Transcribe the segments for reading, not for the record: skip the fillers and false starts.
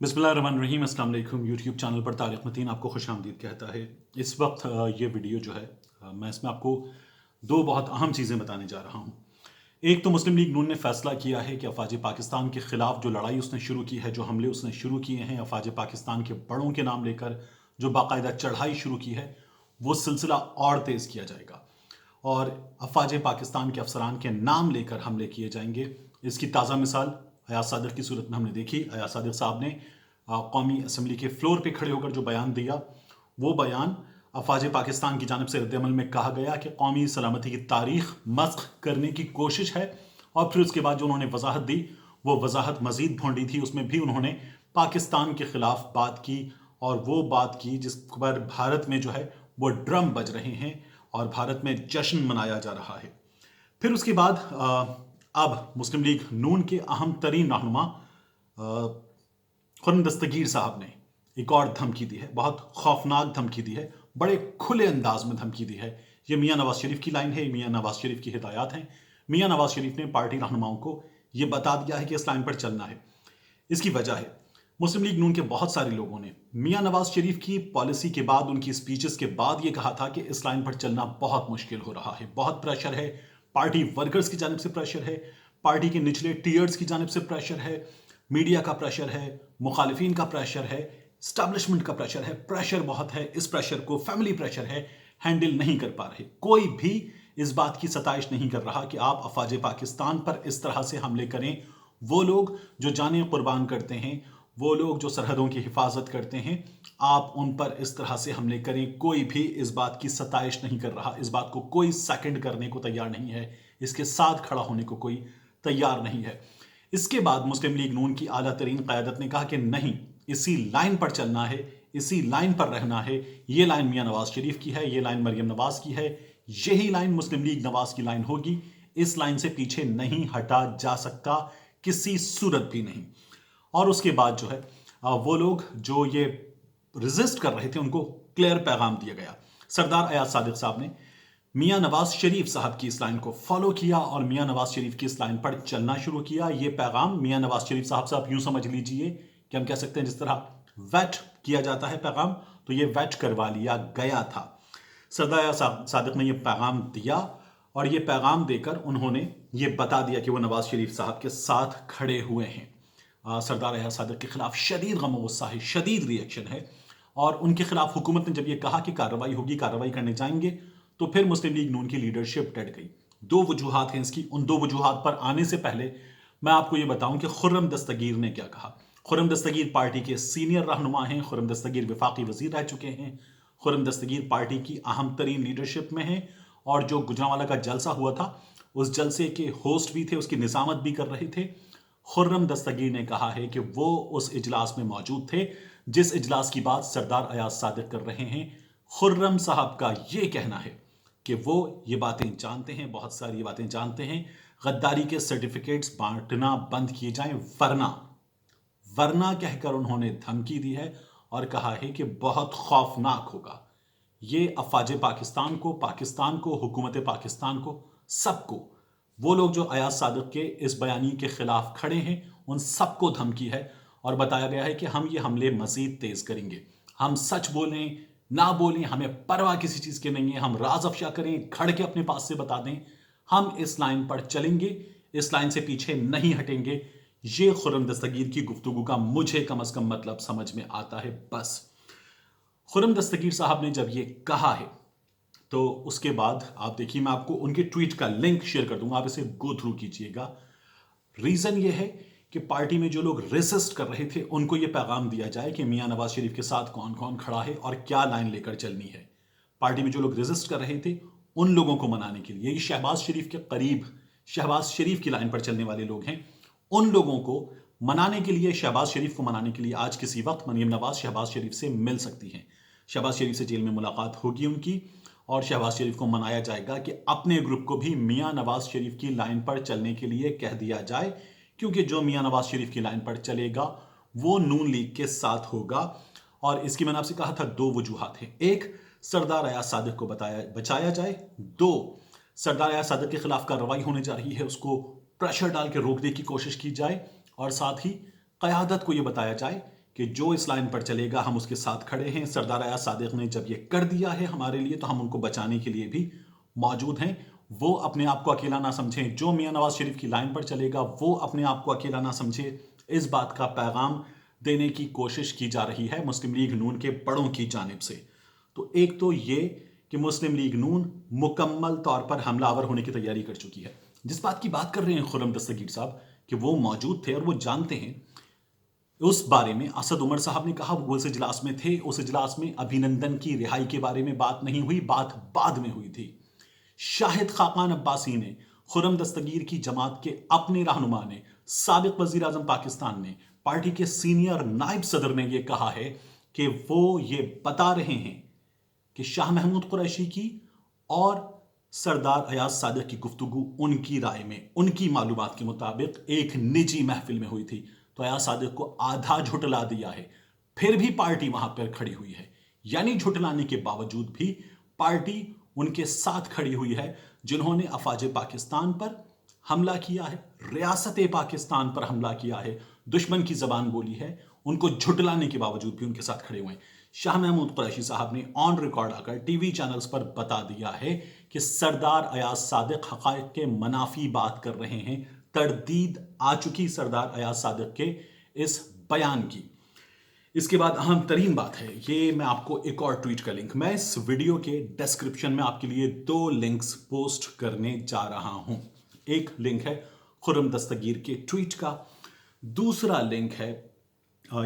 बिस्मिल्लाहिर्रहमानिर्रहीम। अस्सलाम वालेकुम। यूट्यूब चैनल पर तारिक मतीन आपको खुशामदीद कहता है। इस वक्त ये वीडियो जो है मैं इसमें आपको दो बहुत अहम चीज़ें बताने जा रहा हूँ। एक तो मुस्लिम लीग नून ने फैसला किया है कि अफवाज पाकिस्तान के ख़िलाफ़ जो लड़ाई उसने शुरू की है, जो हमले उसने शुरू किए हैं अफवाज पाकिस्तान के बड़ों के नाम लेकर, जो बाकायदा चढ़ाई शुरू की है, वो सिलसिला और तेज़ किया जाएगा और अफवाज पाकिस्तान के अफसरान के नाम लेकर हमले किए जाएंगे। इसकी ताज़ा मिसाल अयाज सादिक की सूरत में हमने देखी। अयाज सादिक साहब ने कौमी असम्बली के फ्लोर पे खड़े होकर जो बयान दिया, वो बयान अफवाज पाकिस्तान की जानब से रद्दअमल में कहा गया कि कौमी सलामती की तारीख मस्ख करने की कोशिश है। और फिर उसके बाद जो उन्होंने वजाहत दी, वो वजाहत मजीद भोंडी थी। उसमें भी उन्होंने पाकिस्तान के खिलाफ बात की और वो बात की जिस पर भारत में जो है वो ड्रम बज रहे हैं और भारत में जश्न मनाया जा रहा है। फिर उसके बाद अब मुस्लिम लीग नून के अहम तरीन रहनुमा खुर्रम दस्तगीर साहब ने एक और धमकी दी है, बहुत खौफनाक धमकी दी है, बड़े खुले अंदाज में धमकी दी है। ये मियाँ नवाज शरीफ की लाइन है, मियाँ नवाज शरीफ की हिदायत हैं। मियाँ नवाज शरीफ ने पार्टी रहनुमाओं को ये बता दिया है कि इस लाइन पर चलना है। इसकी वजह है मुस्लिम लीग नून के बहुत सारे लोगों ने मियाँ नवाज शरीफ की पॉलिसी के बाद, उनकी स्पीचेस के बाद ये कहा था कि इस लाइन पर चलना बहुत मुश्किल हो रहा है, बहुत प्रेशर है, पार्टी वर्कर्स की जानिब से प्रेशर है, पार्टी के निचले टीयर्स की जानिब से प्रेशर है, मीडिया का प्रेशर है, मुखालिफिन का प्रेशर है, स्टैब्लिशमेंट का प्रेशर बहुत है। इस प्रेशर को फैमिली प्रेशर है, हैंडल नहीं कर पा रहे। कोई भी इस बात की सताइश नहीं कर रहा कि आप अफवाज पाकिस्तान पर इस तरह से हमले करें। वो लोग जो जानें कुर्बान करते हैं, वो लोग जो सरहदों की हिफाजत करते हैं, आप उन पर इस तरह से हमले करें। कोई भी इस बात की सताइश नहीं कर रहा, इस बात को कोई सेकंड करने को तैयार नहीं है, इसके साथ खड़ा होने को कोई तैयार नहीं है। इसके बाद मुस्लिम लीग नून की आला तरीन क़यादत ने कहा कि नहीं, इसी लाइन पर चलना है, इसी लाइन पर रहना है। ये लाइन मियाँ नवाज शरीफ की है, ये लाइन मरियम नवाज की है, यही लाइन मुस्लिम लीग नवाज की लाइन होगी। इस लाइन से पीछे नहीं हटा जा सकता, किसी सूरत भी नहीं। और उसके बाद जो है वो लोग जो ये रेजिस्ट कर रहे थे, उनको क्लियर पैगाम दिया गया। सरदार अयाज सादिक साहब ने मियाँ नवाज शरीफ साहब की इस लाइन को फॉलो किया और मियाँ नवाज शरीफ की इस लाइन पर चलना शुरू किया। ये पैगाम मियाँ नवाज शरीफ साहब से आप यूं समझ लीजिए कि हम कह सकते हैं जिस तरह वेट किया जाता है पैगाम, तो ये वेट करवा लिया गया था। सरदार अयाज सादिक ने ये पैगाम दिया और ये पैगाम देकर उन्होंने ये बता दिया कि वो नवाज शरीफ साहब के साथ खड़े हुए हैं। सरदार अयाज सादिक के खिलाफ शदीद गम गुस्सा है, शदीद रिएक्शन है और उनके खिलाफ हुकूमत ने जब ये कहा कि कार्रवाई होगी, कार्रवाई करने जाएंगे, तो फिर मुस्लिम लीग नून की लीडरशिप डट गई। दो वजूहात हैं इसकी। उन दो वजूहात पर आने से पहले मैं आपको ये बताऊं कि खुर्रम दस्तगीर ने क्या कहा। खुर्रम दस्तगीर पार्टी के सीनियर रहनुमा हैं, खुर्रम दस्तगीर वफाकी वजीर रह चुके हैं, खुर्रम दस्तगीर पार्टी की अहम तरीन लीडरशिप में हैं और जो गुजरांवाला का जलसा हुआ था उस जलसे के होस्ट भी थे, उसकी निजामत भी कर रहे थे। खुर्रम दस्तगीर ने कहा है कि वो उस इजलास में मौजूद थे जिस इजलास की बात सरदार अयाज सादिक कर रहे हैं। खुर्रम साहब का ये कहना है कि वो ये बातें जानते हैं, बहुत सारी ये बातें जानते हैं। गद्दारी के सर्टिफिकेट्स बांटना बंद किए जाएं, वरना कहकर उन्होंने धमकी दी है और कहा है कि बहुत खौफनाक होगा। ये अफवाज पाकिस्तान को, हुकूमत पाकिस्तान को, सबको, वो लोग जो अयाज सादिक के इस बयानी के खिलाफ खड़े हैं, उन सबको धमकी है और बताया गया है कि हम ये हमले मजीद तेज करेंगे। हम सच बोलें ना बोलें, हमें परवाह किसी चीज की नहीं है। हम राज अफशा करें, खड़ के अपने पास से बता दें, हम इस लाइन पर चलेंगे, इस लाइन से पीछे नहीं हटेंगे। ये खुर्रम दस्तगीर की गुफ्तगू का मुझे कम से कम मतलब समझ में आता है। बस खुर्रम दस्तगीर साहब ने जब ये कहा है तो उसके बाद आप देखिए, मैं आपको उनके ट्वीट का लिंक शेयर कर दूंगा, आप इसे गो थ्रू कीजिएगा। रीजन ये है कि पार्टी में जो लोग रेसिस्ट कर रहे थे उनको ये पैगाम दिया जाए कि मियाँ नवाज शरीफ के साथ कौन कौन खड़ा है और क्या लाइन लेकर चलनी है। पार्टी में जो लोग रेसिस्ट कर रहे थे उन लोगों को मनाने के लिए, ये शहबाज शरीफ के करीब, शहबाज शरीफ की लाइन पर चलने वाले लोग हैं, उन लोगों को मनाने के लिए, शहबाज शरीफ को मनाने के लिए आज किसी वक्त मरियम नवाज शहबाज शरीफ से मिल सकती हैं। शहबाज शरीफ से जेल में मुलाकात होगी उनकी और शहबाज शरीफ को मनाया जाएगा कि अपने ग्रुप को भी मियाँ नवाज शरीफ की लाइन पर चलने के लिए कह दिया जाए, क्योंकि जो मियाँ नवाज शरीफ की लाइन पर चलेगा वो नून लीग के साथ होगा। और इसकी मैंने आपसे कहा था दो वजूहात हैं। एक, सरदार अयाज सादिक को बचाया जाए। दो, सरदार अयाज सादिक के खिलाफ कार्रवाई होने जा रही है, उसको प्रेशर डाल के रोकने की कोशिश की जाए। और साथ ही क़यादत को यह बताया जाए کہ جو اس لائن پر چلے گا ہم اس کے ساتھ کھڑے ہیں. سردار ایاز صادق نے جب یہ کر دیا ہے ہمارے لیے تو ہم ان کو بچانے کے لیے بھی موجود ہیں. وہ اپنے آپ کو اکیلا نہ سمجھیں. جو میاں نواز شریف کی لائن پر چلے گا وہ اپنے آپ کو اکیلا نہ سمجھے. اس بات کا پیغام دینے کی کوشش کی جا رہی ہے مسلم لیگ نون کے بڑوں کی جانب سے. تو ایک تو یہ کہ مسلم لیگ نون مکمل طور پر حملہ آور ہونے کی تیاری کر چکی ہے. جس بات کی بات کر رہے ہیں خرم دستگیر صاحب کہ وہ موجود تھے اور وہ جانتے ہیں، اس بارے میں اسد عمر صاحب نے کہا وہ اس اجلاس میں تھے. اس اجلاس میں ابھینندن کی رہائی کے بارے میں بات نہیں ہوئی، بات بعد میں ہوئی تھی. شاہد خاقان عباسی نے، خرم دستگیر کی جماعت کے اپنے رہنما نے، سابق وزیر اعظم پاکستان نے، پارٹی کے سینئر نائب صدر نے یہ کہا ہے کہ وہ یہ بتا رہے ہیں کہ شاہ محمود قریشی کی اور سردار ایاز صادق کی گفتگو ان کی رائے میں، ان کی معلومات کے مطابق ایک نجی محفل میں ہوئی تھی. تو ایاز صادق کو آدھا جھٹلا دیا ہے، پھر بھی پارٹی وہاں پر کھڑی ہوئی ہے. یعنی جھٹلانے کے باوجود بھی پارٹی ان کے ساتھ کھڑی ہوئی ہے جنہوں نے افواج پاکستان پر حملہ کیا ہے، ریاست پاکستان پر حملہ کیا ہے، دشمن کی زبان بولی ہے. ان کو جھٹلانے کے باوجود بھی ان کے ساتھ کھڑے ہوئے ہیں. شاہ محمود قریشی صاحب نے آن ریکارڈ آ کر ٹی وی چینلز پر بتا دیا ہے کہ سردار ایاز صادق حقائق کے منافی بات کر رہے ہیں. تردید آ چکی سردار ایاز صادق کے اس بیان کی. اس کے بعد اہم ترین بات ہے، یہ میں آپ کو ایک اور ٹویٹ کا لنک، میں اس ویڈیو کے ڈسکرپشن میں آپ کے لیے 2 لنکس پوسٹ کرنے جا رہا ہوں. ایک لنک ہے خرم دستگیر کے ٹویٹ کا، دوسرا لنک ہے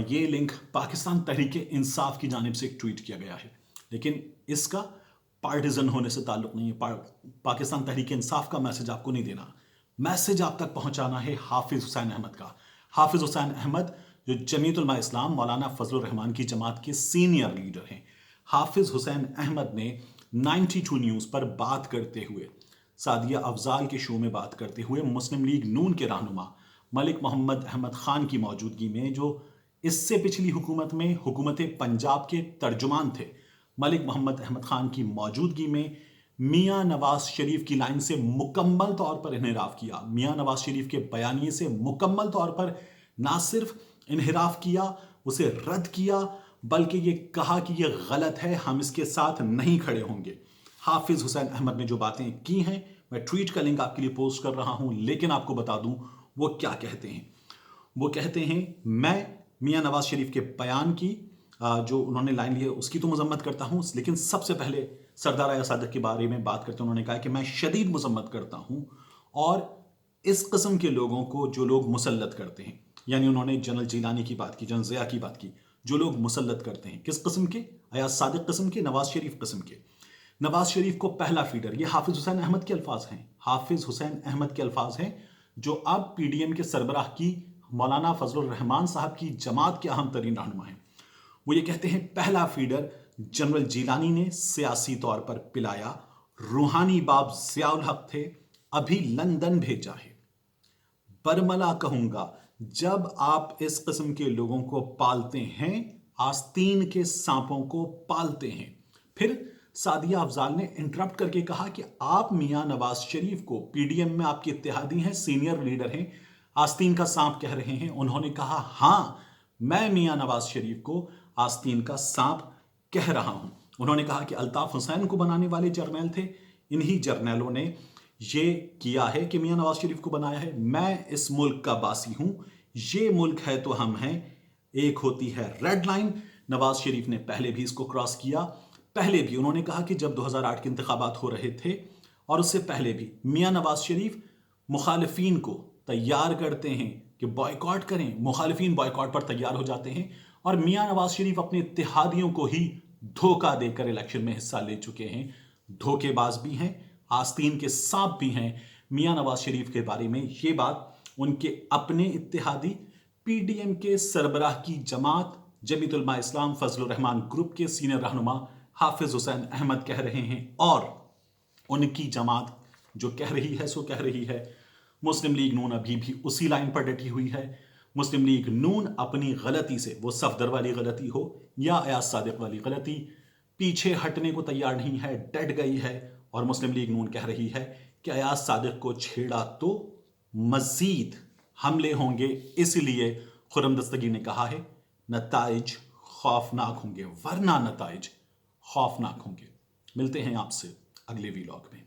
یہ لنک پاکستان تحریک انصاف کی جانب سے ایک ٹویٹ کیا گیا ہے، لیکن اس کا پارٹیزن ہونے سے تعلق نہیں ہے. پاکستان تحریک انصاف کا میسج آپ کو نہیں دینا، میسج آپ تک پہنچانا ہے حافظ حسین احمد کا. حافظ حسین احمد جو جمیعت علماء اسلام مولانا فضل الرحمان کی جماعت کے سینئر لیڈر ہیں. حافظ حسین احمد نے 92 نیوز پر بات کرتے ہوئے، سعدیہ افضال کے شو میں بات کرتے ہوئے، مسلم لیگ نون کے رہنما ملک محمد احمد خان کی موجودگی میں، جو اس سے پچھلی حکومت میں حکومت پنجاب کے ترجمان تھے، ملک محمد احمد خان کی موجودگی میں میاں نواز شریف کی لائن سے مکمل طور پر انحراف کیا. میاں نواز شریف کے بیانیے سے مکمل طور پر نہ صرف انحراف کیا، اسے رد کیا، بلکہ یہ کہا کہ یہ غلط ہے، ہم اس کے ساتھ نہیں کھڑے ہوں گے. حافظ حسین احمد نے جو باتیں کی ہیں، میں ٹویٹ کا لنک آپ کے لیے پوسٹ کر رہا ہوں، لیکن آپ کو بتا دوں وہ کیا کہتے ہیں. وہ کہتے ہیں میں میاں نواز شریف کے بیان کی جو انہوں نے لائن لی ہے اس کی تو مذمت کرتا ہوں، لیکن سب سے پہلے سردار ایاز صادق کے بارے میں بات کرتے انہوں نے کہا کہ میں شدید مذمت کرتا ہوں اور اس قسم کے لوگوں کو جو لوگ مسلط کرتے ہیں، یعنی انہوں نے جنرل جیلانی کی بات کی، جنرل ضیاء کی بات کی، جو لوگ مسلط کرتے ہیں، کس قسم کے؟ ایاز صادق قسم کے، نواز شریف قسم کے. نواز شریف کو پہلا فیڈر، یہ حافظ حسین احمد کے الفاظ ہیں، حافظ حسین احمد کے الفاظ ہیں جو اب پی ڈی ایم کے سربراہ کی مولانا فضل الرحمان صاحب کی جماعت کے اہم ترین رہنما ہیں. وہ یہ کہتے ہیں پہلا فیڈر جنرل جیلانی نے سیاسی طور پر پلایا، روحانی باب ضیاء الحق تھے، ابھی لندن بھیجا ہے. برملا کہوں گا، جب آپ اس قسم کے لوگوں کو پالتے ہیں، آستین کے سانپوں کو پالتے ہیں. پھر سعدیہ افضال نے انٹرپٹ کر کے کہا کہ آپ میاں نواز شریف کو، پی ڈی ایم میں آپ کے اتحادی ہیں، سینئر لیڈر ہیں، آستین کا سانپ کہہ رہے ہیں. انہوں نے کہا ہاں میں میاں نواز شریف کو آستین کا سانپ کہہ رہا ہوں. انہوں نے کہا کہ الطاف حسین کو بنانے والے جرنیل تھے، انہی جرنیلوں نے یہ کیا ہے کہ میاں نواز شریف کو بنایا ہے. میں اس ملک کا باسی ہوں، یہ ملک ہے تو ہم ہیں. ایک ہوتی ہے ریڈ لائن، نواز شریف نے پہلے بھی اس کو کراس کیا. پہلے بھی انہوں نے کہا کہ جب 2008 کے انتخابات ہو رہے تھے اور اس سے پہلے بھی میاں نواز شریف مخالفین کو تیار کرتے ہیں کہ بائیکاٹ کریں، مخالفین بائیکاٹ پر تیار ہو جاتے ہیں، اور میاں نواز شریف اپنے اتحادیوں کو ہی دھوکہ دے کر الیکشن میں حصہ لے چکے ہیں. دھوکے باز بھی ہیں، آستین کے سانپ بھی ہیں. میاں نواز شریف کے بارے میں یہ بات ان کے اپنے اتحادی پی ڈی ایم کے سربراہ کی جماعت جمیعت علماء اسلام فضل الرحمان گروپ کے سینئر رہنما حافظ حسین احمد کہہ رہے ہیں، اور ان کی جماعت جو کہہ رہی ہے سو کہہ رہی ہے. مسلم لیگ نون ابھی بھی اسی لائن پر ڈٹی ہوئی ہے. مسلم لیگ نون اپنی غلطی سے، وہ صفدر والی غلطی ہو یا ایاز صادق والی غلطی، پیچھے ہٹنے کو تیار نہیں ہے، ڈٹ گئی ہے. اور مسلم لیگ نون کہہ رہی ہے کہ ایاز صادق کو چھیڑا تو مزید حملے ہوں گے. اس لیے خرم دستگیر نے کہا ہے نتائج خوفناک ہوں گے، ورنہ نتائج خوفناک ہوں گے۔ ملتے ہیں آپ سے اگلے ویلاگ میں۔